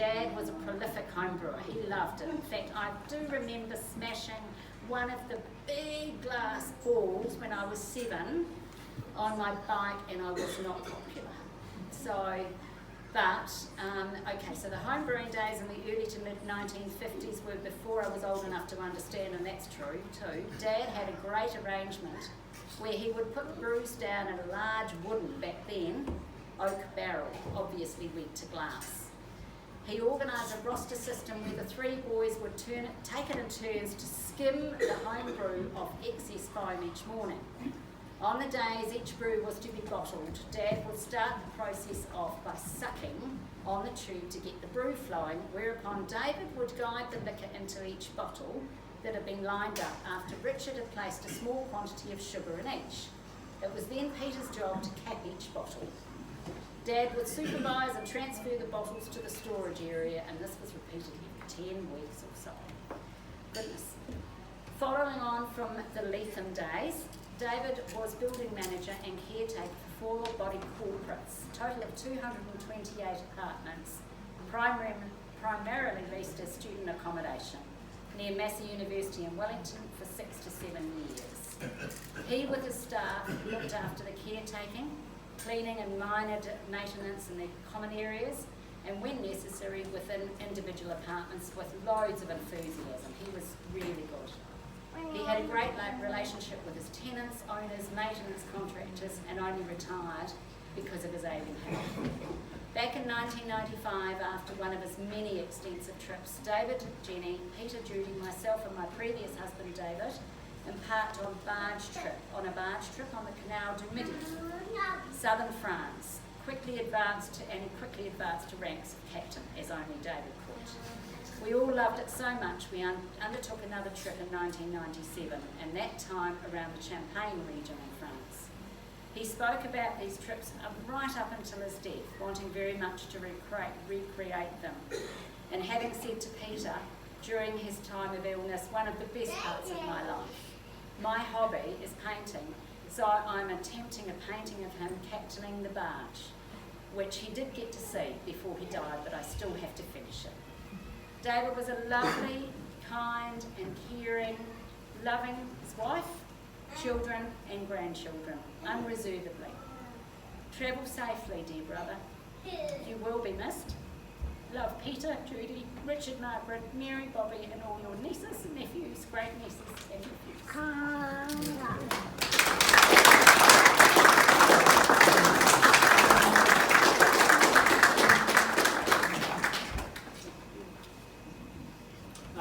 Dad was a prolific home brewer. He loved it. In fact, I do remember smashing one of the big glass balls when I was 7 on my bike, and I was not popular. So, okay, so the home brewing days in the early to mid 1950s were before I was old enough to understand, and that's true too. Dad had a great arrangement where he would put the brews down in a large wooden, back then, oak barrel, obviously wet to glass. He organised a roster system where the 3 boys would take it in turns to skim the home brew of excess foam each morning. On the days each brew was to be bottled, Dad would start the process off by sucking on the tube to get the brew flowing, whereupon David would guide the liquor into each bottle that had been lined up after Richard had placed a small quantity of sugar in each. It was then Peter's job to cap each bottle. Dad would supervise and transfer the bottles to the storage area, and this was repeated every 10 weeks or so. Goodness. Following on from the Leatham days, David was building manager and caretaker for 4 body corporates, a total of 228 apartments, primarily leased as student accommodation, near Massey University in Wellington for 6 to 7 years. He, with his staff, looked after the caretaking, cleaning and minor maintenance in the common areas, and when necessary within individual apartments with loads of enthusiasm. He was really good. He had a great relationship with his tenants, owners, maintenance contractors, and only retired because of his ailing health. Back in 1995, after one of his many extensive trips, David, Jenny, Peter, Judy, myself and my previous husband David embarked on a barge trip on the Canal du Midi, southern France. Quickly advanced to ranks of captain, as only David could. We all loved it so much we undertook another trip in 1997, and that time around the Champagne region in France. He spoke about these trips right up until his death, wanting very much to recreate them. And having said to Peter, during his time of illness, one of the best parts of my life. My hobby is painting, so I'm attempting a painting of him captaining the barge, which he did get to see before he died, but I still have to finish it. David was a lovely, kind and caring, loving his wife, children and grandchildren, unreservedly. Travel safely, dear brother. You will be missed. Love, Peter, Judy, Richard, Margaret, Mary, Bobby and all your nieces and nephews, great nieces and nephews.